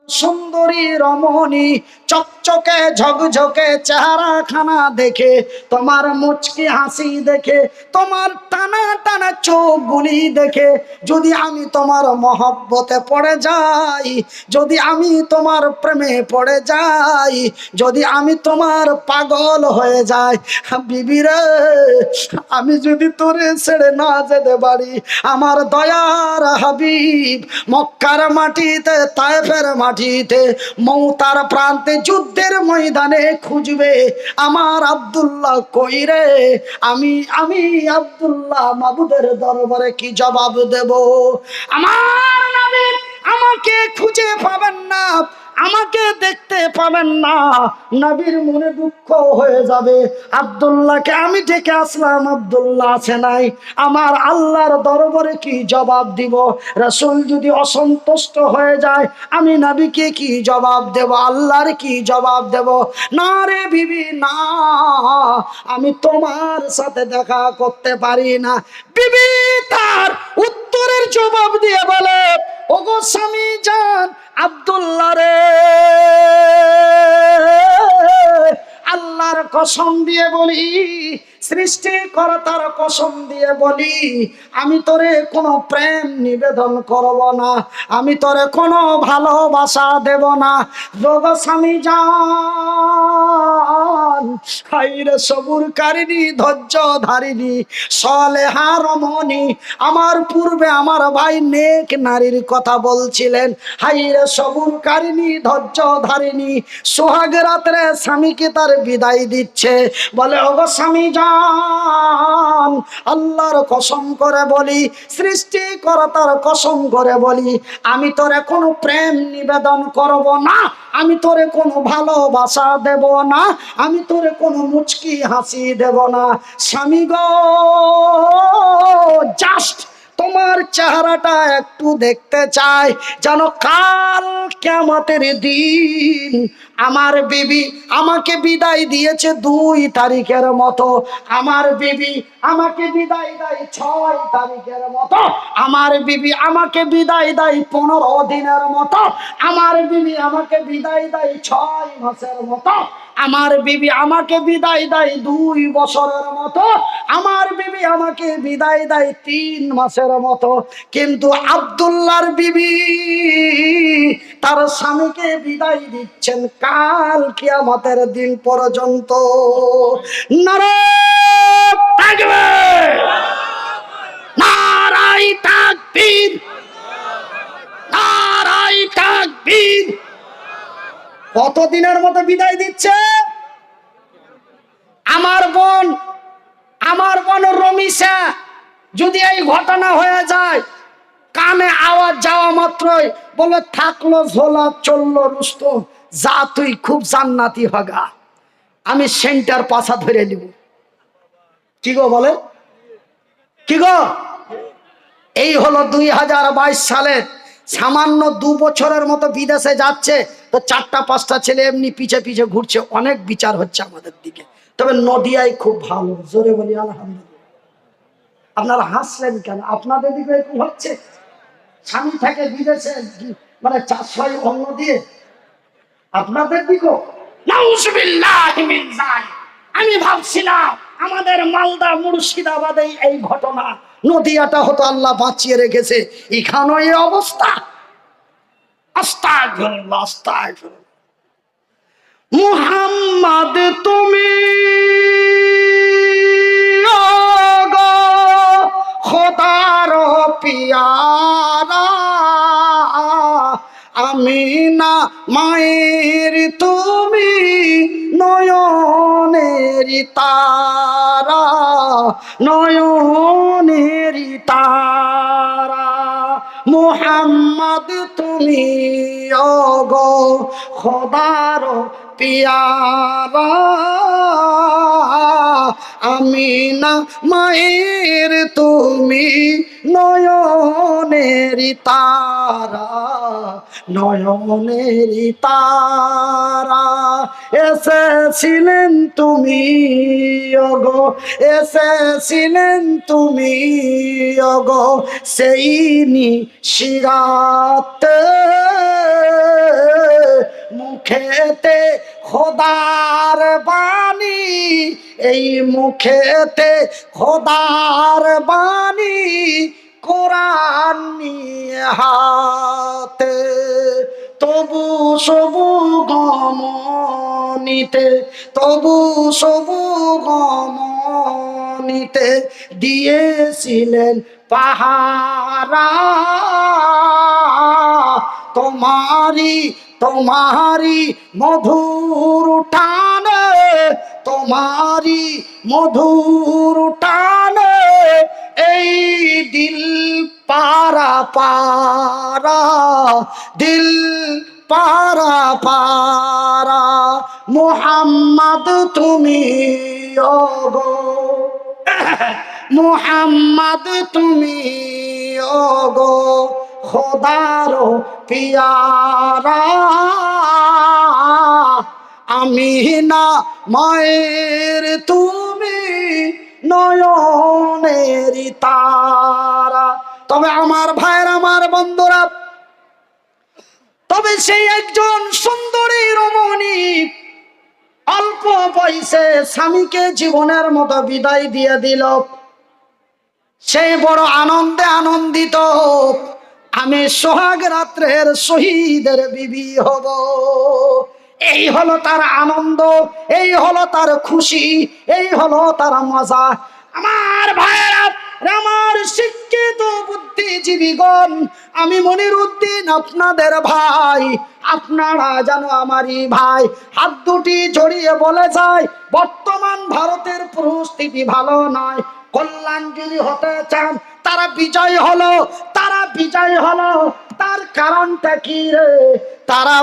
সুন্দরী রমণী চকচকে ঝকঝকে চেহারাখানা দেখে, তোমার মুচকি হাসি দেখে, তোমার টানা টানা চোখগুলি দেখে যদি আমি তোমার মহব্বতে পড়ে যাই, যদি আমি তোমার প্রেমে পড়ে যাই, যদি আমি তোমার পাগল হয়ে যাই, বিবি রে, আমি যদি তোরে ছেড়ে না যেতে পারি, আমার দয়ার হাবিব মক্কার মাটিতে, তায়েফের মাটিতে, মৌতার প্রান্তে, যুদ্ধের ময়দানে খুঁজবে আমার আব্দুল্লাহ কই রে, আমি আব্দুল্লাহ মাবুদের দরবারে কি জবাব দেব? আমার নবী আমাকে খুঁজে পাবেন না, আমাকে দেখতে পাবেন না, নবীর মনে দুঃখ হয়ে যাবে। আব্দুল্লাহকে আমি ডেকে আসলাম, আব্দুল্লাহ আছে নাই, আমার আল্লাহর দরবারে কি জবাব দিব? রাসূল যদি অসন্তুষ্ট হয়ে যায়, আমি নবীকে কি জবাব দেব? আল্লাহর কি জবাব দেব? না রে বিবি না, আমি তোমার সাথে দেখা করতে পারি না। বিবি তার উত্তরের জবাব দিয়ে বলে, ওগো স্বামী জান আব্দুল্লাহ রে, আল্লাহর কসম দিয়ে বলি, সৃষ্টিকর্তার কসম দিয়ে বলি, আমি তোরে কোনো প্রেম নিবেদন করব না, আমি তোরে কোনো ভালোবাসা দেব না। যোগ স্বামী জান, হাইরে সবুরকারিনী, ধৈর্য ধারিনী, সলেহা রমণী, আমার পূর্বে আমার ভাই নেক নারীর কথা বলছিলেন, হাইরে সবুরকারিনী, ধৈর্য ধারিনী, সোহাগ রাত্রে স্বামীকে তার বিদায় দিচ্ছে, বলে ওগো স্বামী জান, আল্লাহর কসম করে বলি, সৃষ্টিকর্তার কসম করে বলি, আমি তোরে কোনো প্রেম নিবেদন করব না, আমি তোরে কোনো ভালোবাসা দেব না, আমি তোরে কোনো মুচকি হাসি দেব না। স্বামী গো, জাস্ট তোমার চেহারাটা একটু দেখতে চাই, যেন কাল কিয়ামতের দিন আমার বিবি আমাকে বিদায় দিয়েছে 2 তারিখের মতো, আমার বিবি আমাকে বিদায় দেয় 6 তারিখের মতো, আমার বিবি আমাকে বিদায় দেয় 15 দিনের মতো, আমার বিবি আমাকে বিদায় দেয় 6 মাসের মতো, আমার বিবি আমাকে বিদায় দেয় 2 বছরের মতো, আমার বিবি আমাকে বিদায় দেয় 3 মাসের মতো। কিন্তু আব্দুল্লাহর বিবি তার স্বামীকে বিদায় দিচ্ছেন কাল কিয়ামতের দিন পর্যন্ত। নারে তাকবীর, নারায়ে তাকবীর, নারায়ে তাকবীর। কতদিনের মতো বিদায় দিচ্ছে? আমার বোন রমিসা, যদি এই ঘটনা হয়ে যায়, কানে আওয়াজ যাওয়া মাত্রই বলে, থাকলো ঝোলা চললো রুস্তম, যা তুই খুব জান্নাতি হগা, আমি সেন্টার পাছা ধরে নিব। কি গো বলে, কি গো? এই হলো 2022 সালের, সামান্য 2 বছরের মতো বিদেশে যাচ্ছে তো 4টা-5টা ছেলে এমনি পিছে পিছে ঘুরছে, অনেক বিচার হচ্ছে আমাদের দিকে। তবে নদিয়ায় খুব ভালো, জোরে বলি আলহামদুলিল্লাহ। আপনারা হাসলেন কেন? আপনাদের দিকে এরকম হচ্ছে? স্বামী থেকে বিদেশে মানে 400 অন্য দিয়ে, আপনাদের দিকেও? নাউজুবিল্লাহি মিন যালিক। আমি ভাবছিলাম আমাদের মালদা মুর্শিদাবাদে এই ঘটনা, নদিয়াটা হতো আল্লাহ বাঁচিয়ে রেখেছে, এখানেও এই অবস্থা। আস্তাগফিরুল্লাহ, আস্তাগফিরুল্লাহ। মুহাম্মদ তুমি খোদার পিয়ারা, আমিনা মায়ের তুমি নয়নের তারা, নয়নের তারা। মুহাম্মদ তুমি ওগো খোদার পিয়ারা, আমিনা মায়ের তুমি নয়নের তারা, নয়নের তারা। এসেছিলেন তুমি ওগো, এসেছিলেন তুমি ওগো সেই নিশিরাতে, মুখেতে খোদার বাণী, এই মুখেতে খোদার বাণী, কোরআন নিয়ে হাতে, তবু সবু গমনিতে, তবু সবু গমনিতে দিয়েছিলেন পাহারা। তোমারি তোমারি মধুর টানে, তোমারি মধুর টানে, এই দিল পারা পারা, দিল পারা পারা। মুহাম্মদ তুমি ওগো, মুহাম্মদ তুমি ওগো খোদার পিয়ারা। আমিনা মায়ের তুমি নয়নের তারা। তবে আমার ভাইয়ের, আমার বন্ধুরা, তবে সেই একজন সুন্দরী রমণী অল্প বয়সে স্বামীকে জীবনের মতো বিদায় দিয়ে দিল। সেই বড় আনন্দে আনন্দিত, আমি সোহাগ রাত্রের শহীদের বিবি হব। এই হলো তার আনন্দ, এই হলো তার খুশি, এই হলো তার মজা। আমার ভাইয়েরা, আমার শিক্ষিত বুদ্ধিজীবীগণ, আমি মনিরউদ্দিন আপনাদের ভাই, আপনারা জানো আমারই ভাই। হাত দুটি জড়িয়ে বলে যায়, বর্তমান ভারতের পরিস্থিতি ভালো নয়। কল্যাণ যদি হতে চান, তারা বিজয় হলো, তারা বিজয় হলো। তার কারণটা কি রে? তারা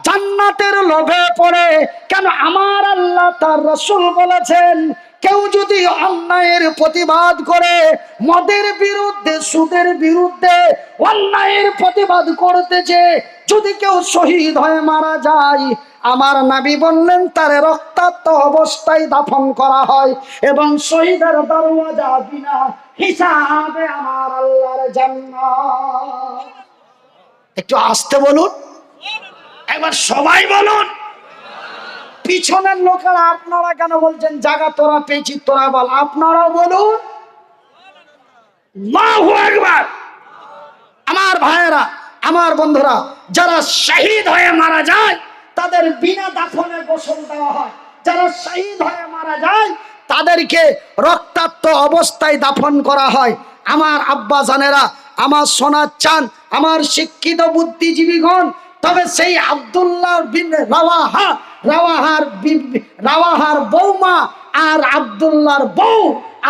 জান্নাতের লোভে পড়ে। কেন? আমার আল্লাহ তার রাসূল বলেছেন, কেউ যদি অন্যায়ের প্রতিবাদ করে, মদের বিরুদ্ধে, সুদের বিরুদ্ধে অন্যায়ের প্রতিবাদ করতেছে, যদি কেউ শহীদ হয়ে মারা যায়, আমার নবী বললেন তার রক্তাক্ত অবস্থায় দাফন করা হয় এবং শহীদের দরওয়াজা বিনা হিসাবে আমার আল্লাহর জান্নাত। একটু আস্তে বলুন, একবার সবাই বলুন। পিছনের লোকেরা আপনারা কেন বলছেন জায়গা তোরা পেয়েছি, তোরা বল, আপনারাও বলুন আল্লাহু আকবার। আমার ভাইয়েরা, আমার বন্ধুরা, যারা শহীদ হয়ে মারা যায় তাদের বিনা দাফনে গোসল দেওয়া হয়। যারা শহীদ হয়ে মারা যায় তাদেরকে রক্তাক্ত অবস্থায় দাফন করা হয়। আমার আব্বা জানেরা, আমার সোনার চাঁদ, আমার শিক্ষিত বুদ্ধিজীবীগণ, তবে সেই আব্দুল্লাহ বিন রাওয়াহার বৌমা আর আব্দুল্লাহর বউ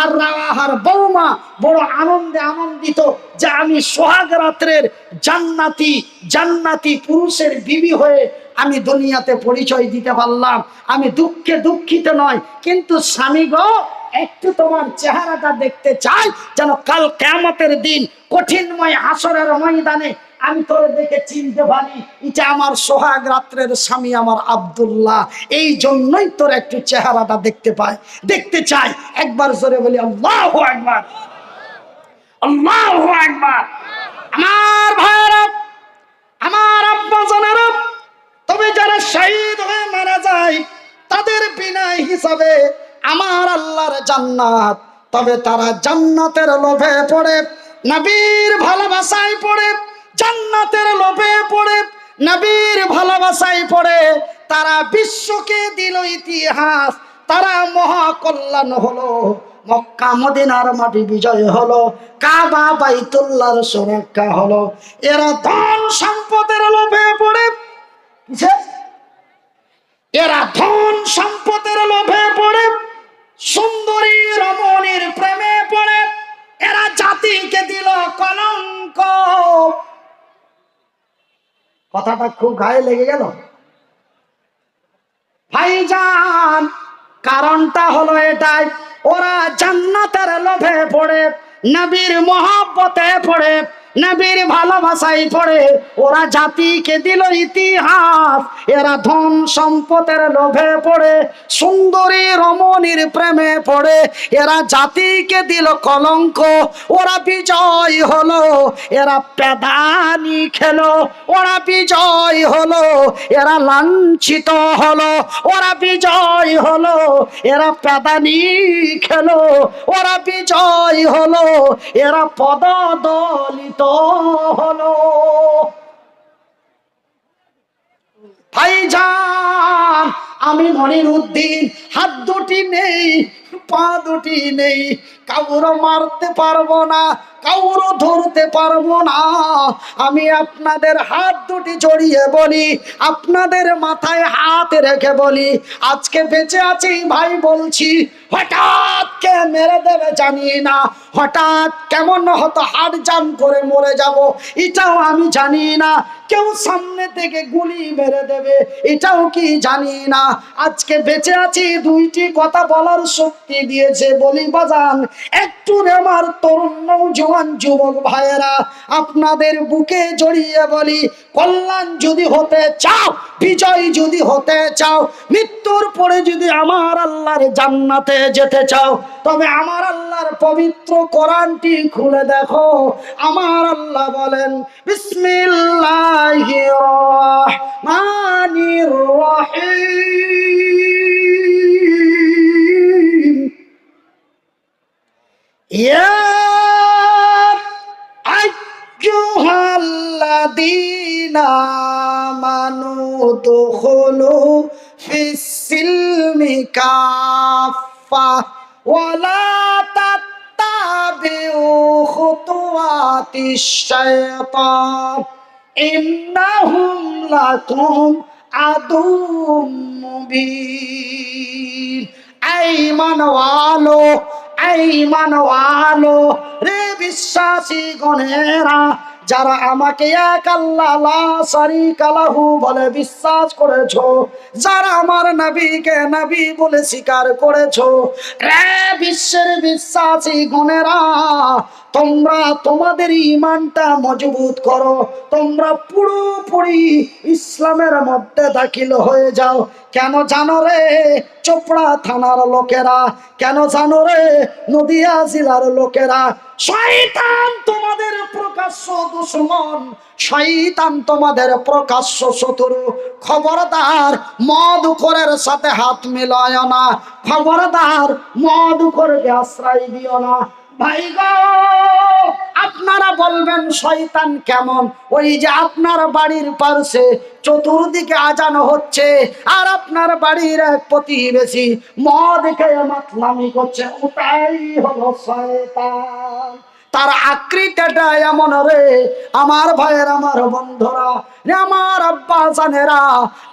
আর রাওয়াহার বৌমা বড় আনন্দে আনন্দিত যে আমি সোহাগ রাত্রের জান্নাতি পুরুষের বিবি হয়ে আমি দুনিয়াতে পরিচয় দিতে পারলাম। আমি দুঃখে দুঃখিত নয়, কিন্তু স্বামী গো, একটু তোমার চেহারাটা দেখতে চাই, যেন কাল কিয়ামতের দিন কঠিনময় হাসরের ময়দানে আমি তোরে দেখে চিনতে পারি, এটা আমার সোহাগ রাত্রের স্বামী আমার আব্দুল্লাহ। এই জন্যই তোর একটু চেহারাটা দেখতে চাই। একবার জোরে বলি আল্লাহু আকবার, আল্লাহু আকবার। আমার ভাইরা, আমার আব্বা জানেরা, তবে যারা শহীদ হয়ে মারা যায় তাদের বিনা হিসাবে আমার আল্লাহর জান্নাত। তবে তারা জান্নাতের লোভে পড়ে, নবীর ভালোবাসায় পড়ে, জান্নাতের লোভে পড়ে, নবীর ভালোবাসায় পড়ে, তারা বিশ্বকে দিল ইতিহাস, তারা মহা কল্যাণ হলো, মক্কা মদিনার মাটি বিজয় হলো, কাবা বাইতুল্লাহর সুরক্ষা হলো। এরা ধন সম্পদের লোভে পড়ে, এরা ধন সম্পদের লোভে পড়ে, সুন্দরী রমণীর প্রেমে পড়ে, এরা জাতিকে দিল কলঙ্ক। কথাটা খুব গায়ে লেগে গেল ভাইজান। কারণটা হলো এটাই, ওরা জান্নাতের লোভে পড়ে, নবীর মহব্বতে পড়ে, নবীর ভালোবাসায় পড়ে ওরা জাতিকে দিল ইতিহাস, এরা ধন সম্পদের লোভে পড়ে সুন্দরী রমণীর প্রেমে পড়ে এরা জাতিকে দিল কলঙ্ক। ওরা বিজয় হলো, এরা পেদানি খেলো। ওরা বিজয় হলো, এরা লাঞ্ছিত হলো। ওরা বিজয় হলো, এরা পেদানি খেলো। ওরা বিজয় হলো, এরা পদদলিত হলো। ভাইজান, আমি মনিরউদ্দিন, হাত দুটি নেই, পা দুটি নেই, কাউরে মারতে পারবো না, কাউরে ধরতে পারবো না। আমি আপনাদের হাত দুটি জড়িয়ে বলি, আপনাদের মাথায় হাত রেখে বলি, আজকে বেঁচে আছি ভাই বলছি, হঠাৎ কে মেরে দেবে জানি না, হঠাৎ কেমন হতো হার্ট জাম করে মরে যাব এটাও আমি জানি না, কেউ সামনে থেকে গুলি মেরে দেবে এটাও কি জানি না। আজকে বেঁচে আছি দুইটি কথা বলার শক্তি দিয়েছে বলি বাজান। একটু আমার তরুণ নওজোয়ান যুবক ভাইয়েরা, আপনাদের বুকে জড়িয়ে বলি, কল্যাণ যদি হতে চাও, বিজয় যদি হতে চাও, মৃত্যুর পরে যদি আমার আল্লাহর জান্নাতে যেতে চাও, তবে আমার আল্লাহর পবিত্র কোরআনটি খুলে দেখো। আমার আল্লাহ বলেন, বিসমিল্লাহির রহমানির রহিম, ইয়া আইয়ুহাল্লাযীনা আমানু দুখুলু ফিস-সিলমি কাফা ওয়ালা তাত্তাবিউ খুতুওয়াতিশ শাইতান ইন্নাহুম লাকুম আদুউম মুবিন। ঈমানওয়ালো রে বিশ্বাসী গণেরা, যারা আমাকে এক আল্লাহ লা শারীকা লাহু বলে বিশ্বাস করেছো, যারা আমার নবীকে নবী বলে স্বীকার করেছো, রে বিশ্বের বিশ্বাসী গণেরা, তোমরা তোমাদের ঈমানটা মজবুত করো, তোমরা পুরোপুরি ইসলামের মধ্যে দাখিল হয়ে যাও। কেন জানো রে চোপড়া থানার লোকেরা, কেন জানো রে নদিয়া জেলার লোকেরা, শয়তান তোমাদের প্রকাশ্য দুশমন, শয়তান তোমাদের প্রকাশ্য শত্রু। খবরদার মদখোরের সাথে হাত মিলায় না, খবরদার মদখোরকে আশ্রয় দিও না। ভাই গো, আপনারা বলবেন শয়তান কেমন? ওই যে আপনার বাড়ির পাশে চতুর্দিকে আজান হচ্ছে, আর আপনার বাড়ির এক প্রতিবেশী মদ খেয়ে মাতলামি করছে, ওটাই হলো শয়তান। তার আকৃতিটা এমন রে আমার ভাইয়ের, আমার বন্ধুরা, আমার আব্বা জানেরা,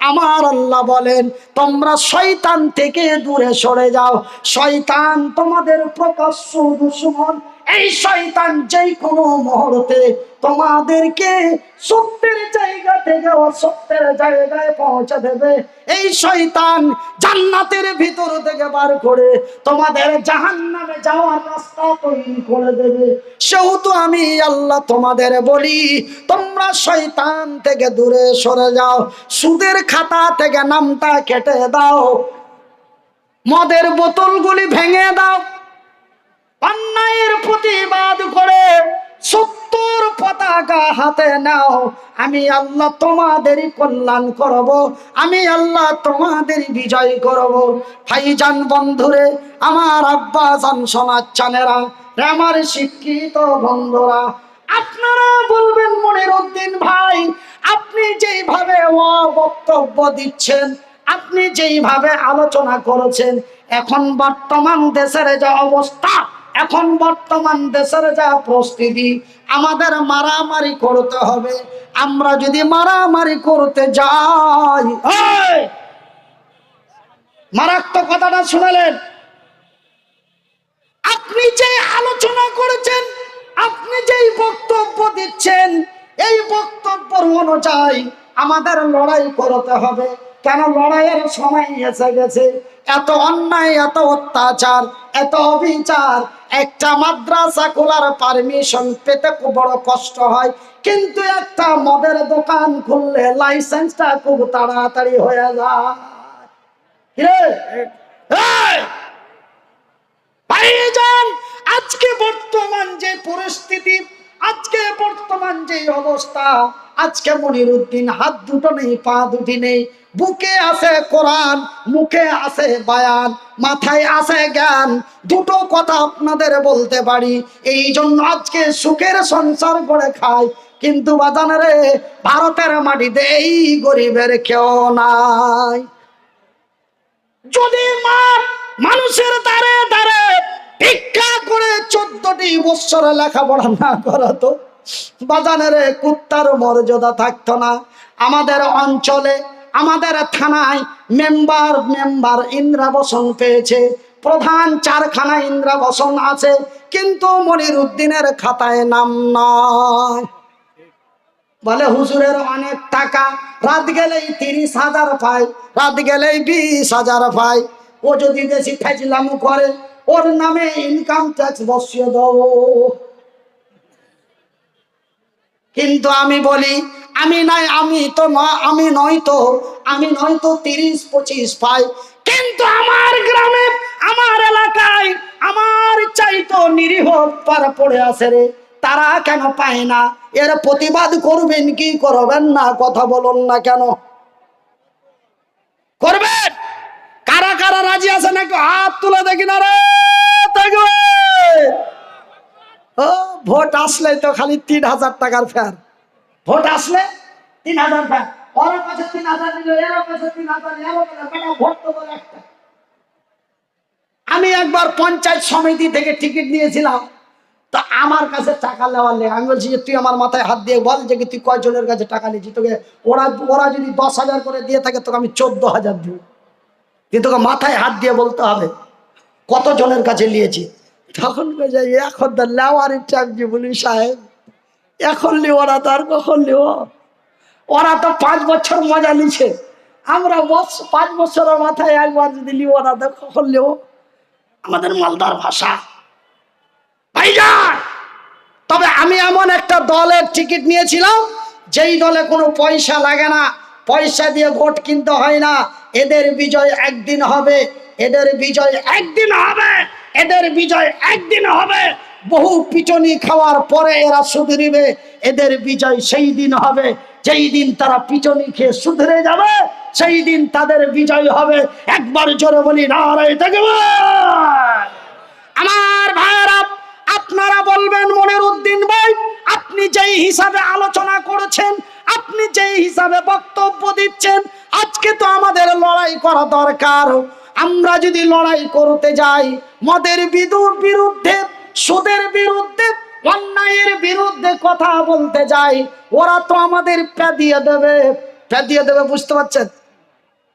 আমার আল্লাহ বলেন, তোমরা শয়তান থেকে দূরে সরে যাও। শয়তান তোমাদের প্রকাশ্য দুশমন। এই শয়তান যেই কোনো মুহূর্তে তোমাদেরকে সত্যের জায়গা থেকে অসত্যের জায়গায় পৌঁছে দেবে। এই শয়তান জান্নাতের ভিতর থেকে বার করে তোমাদের জাহান্নামে যাওয়ার রাস্তা তৈরি করে দেবে। সেহেতু আমি আল্লাহ তোমাদের বলি, তোমরা শয়তান থেকে দূরে সরে যাও, সুদের খাতা থেকে নামটা কেটে দাও, মদের বোতলগুলি ভেঙে দাও, অন্যায়ের প্রতিবাদ করে সত্যর পতাকা হাতে নাও। আমি আল্লাহ তোমাদেরই কল্যাণ করব, আমি আল্লাহ তোমাদের বিজয় করব। ভাইজান বন্ধুরে, আমার আব্বা জান সমাজচানেরা, আমার শিক্ষিত বন্ধুরা, আপনারা বলবেন মনিরউদ্দিন ভাই, আপনি যেইভাবে বক্তব্য দিচ্ছেন, আপনি যেইভাবে আলোচনা করেছেন, এখন বর্তমান দেশের যা অবস্থা, এখন বর্তমান দেশের যা পরিস্থিতি, আমাদের মারামারি করতে হবে। আমরা যদি মারামারি করতে যাই, মারাত্মক কথাটা শুনলেন, আপনি যে আলোচনা করেছেন, আপনি যেই বক্তব্য দিচ্ছেন, এই বক্তব্য অনুযায়ী আমাদের লড়াই করতে হবে। কেন লড়াইয়ের সময় এসে গেছে। এত অন্যায়, এত অত্যাচার, এত অবিচার, একটা মাদ্রাসা খোলার পারমিশন পেতে খুব বড় কষ্ট হয়, কিন্তু একটা মদের দোকান খুললে লাইসেন্সটা খুব তাড়াতাড়ি হয়ে যায়। ভাইজান, আজকে বর্তমান যে পরিস্থিতি, আজকে বর্তমান যে অবস্থা, আজকে মনিরুদ্দিন হাত দুটো নেই, পা দুটি নেই, বুকে আছে কোরআন, মুখে আছে বায়ান, মাথায় আছে জ্ঞান, দুটো কথা আপনাদের বলতে পারি, এই জন্য আজকে সুখের সংসার করে খায়। কিন্তু বাজানে ভারতের মাটিতে এই গরিবের কেউ নাই। যদি মানুষের দ্বারে দ্বারে ভিক্ষা করে 14টি বছর লেখাপড়া না করাতো, বাজানের কুত্তার মর্যাদা থাকতো না। আমাদের অঞ্চলে, আমাদের থানায় মেম্বার ইন্দ্রাবসন পেয়েছে, প্রধান 4খানা ইন্দ্রাবসন আছে, কিন্তু মনিরুদ্দিনের খাতায় নাম নয়। বলে হুজুরের অনেক টাকা, রাত গেলেই 30,000 পায়, রাত গেলেই 20,000 পায়। ও যদি বেশি ফাজলামো করে, ওর নামে ইনকাম ট্যাক্স বসিয়ে দাও। কিন্তু আমি বলি, আমি নয়তো 30-25 পাই, কিন্তু আমার গ্রামে, আমার এলাকায়, আমার চাইতো নিরীহ পাড়া পড়ে আছে রে, তারা কেন পায় না? এর প্রতিবাদ করবেন কি করবেন না? কথা বলুন না কেন? করবেন? কারা কারা রাজি আছে নাকি হাত তুলে দেখি না রে। ভোট আসলে তো খালি 3,000 টাকার ফেয়ার, ভোট আসলে 3,000 ফেয়ার, ওর কাছে 3,000 নিল, এর কাছে 3,000, ভোট তো বলে একটা। আমি একবার পঞ্চায়েত সমিতি থেকে টিকিট নিয়েছিলাম, তো আমার কাছে টাকা নেওয়ার নেই। আমি বলছি যে তুই আমার মাথায় হাত দিয়ে বল যে তুই কয়জনের কাছে টাকা নিয়েছিস, তোকে ওরা যদি 10,000 করে দিয়ে থাকে, তোকে আমি 14,000 দিব, কিন্তু তোকে মাথায় হাত দিয়ে বলতে হবে কতজনের কাছে নিয়েছি। তখন এখন তো নেওয়ার ইচ্ছা জীবনী সাহেব, এখন নিও, ওরা তো আর কখন নিও? ওরা তো 5 বছর মজা নিছে, আমরা 5 বছরের মাথায় একবার যদি নিও, ওরা তো কখন নিও? আমাদের মালদার ভাষা। ভাইজান, তবে আমি এমন একটা দলের টিকিট নিয়েছিলাম, যেই দলে কোনো পয়সা লাগে না, পয়সা দিয়ে ভোট কিনতে হয় না। এদের বিজয় একদিন হবে, এদের বিজয় একদিন হবে, এদের বিজয় একদিন হবে। বহু পিটনি খাওয়ার পরে এরা সুধরিবে। এদের বিজয় সেই দিন হবে যেই দিন তারা পিটনি খেয়ে সুধরে যাবে, সেই দিন তাদের বিজয় হবে। একবার জোরে বলি নারায়ে তাকবীর। আমার ভাইরা, আপনারা বলবেন মনিরুদ্দিন ভাই, আপনি যেই হিসাবে আলোচনা করেছেন, আপনি যেই হিসাবে বক্তব্য দিচ্ছেন, আজকে তো আমাদের লড়াই করা দরকার। আমরা যদি লড়াই করতে যাই মদের বিরুদ্ধে, সুদের বিরুদ্ধে, অন্যায়ের বিরুদ্ধে কথা বলতে যাই, ওরা তো আমাদের পেদিয়ে দেবে, বুঝতে পারছেন?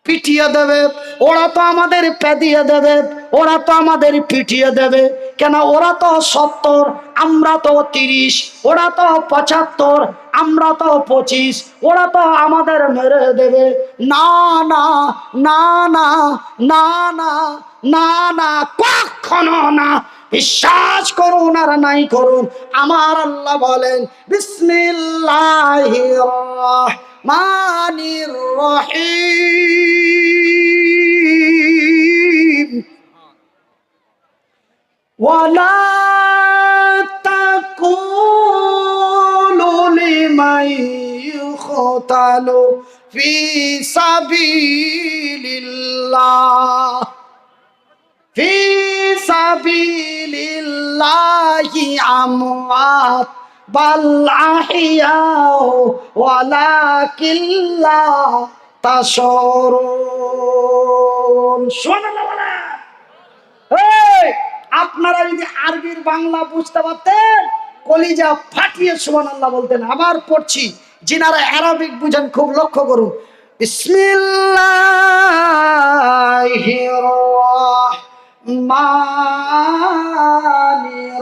পিটিয়ে দেবে। ওরা তো আমাদের পেদিয়ে দেবে, ওরা তো আমাদের পিটিয়ে দেবে। কেন? ওরা তো 70, আমরা তো 30, ওরা তো 75, আমরা তো 25, ওরা তো আমাদের মেরে দেবে। না না না না না না না না, কখনো না। বিশ্বাস করুন আর নাই করুন, আমার আল্লাহ বলেন বিসমিল্লাহির রহমানির রহিম, ওয়ালা তাকুলু লিমান ইউকতালু ফি সাবিলিল্লাহ, ফি সাবিলিল্লাহি আমওয়াত বাল আহইয়াউ ওয়ালাকিন লা তাশউরুন। সুবহানাল্লাহ। এই, আপনারা যদি আরবির বাংলা বুঝতে পারতেন, কলিজা ফাটিয়ে সুবহানাল্লাহ বলতেন। আবার পড়ছি, যিনারা আরবিক বুঝেন খুব লক্ষ্য করুন। বিসমিল্লাহির রহমানির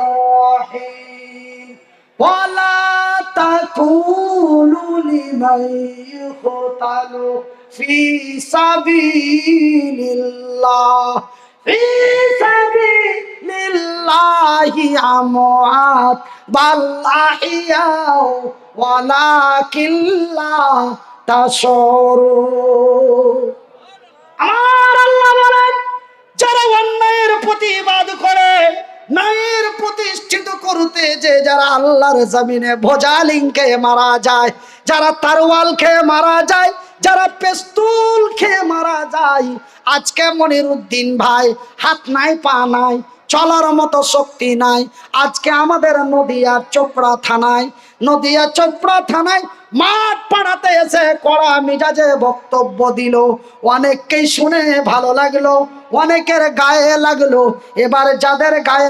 রহিম, ওয়ালা তাকুলু লিমান ইউকতালু ফি সাবিলিল্লাহ ফি সাবিলিল্লাহি আমওয়াত বাল আহিয়াউ ওয়ালাকিন লা তাশউরুন। আমার আল্লাহ বলেন, যারা অন্যায়ের প্রতিবাদ করে, ন্যায়ের প্রতিষ্ঠিত করতে যে যারা আল্লাহর জমিনে ভোজালিং খেয়ে মারা যায়, যারা তারওয়াল খেয়ে মারা যায়, যারা পেস্তুল খেয়ে মারা যায়, আজকে মনিরউদ্দিন ভাই হাত নাই পা নাই, চলার মতো শক্তি নাই, আজকে আমাদের নদিয়া চোপড়া থানায় মাঠ পাড়াতে এসে কড়া মিজাজে বক্তব্য দিল। অনেককেই শুনে ভালো লাগলো, অনেকের গায়ে লাগলো। এবার যাদের গায়ে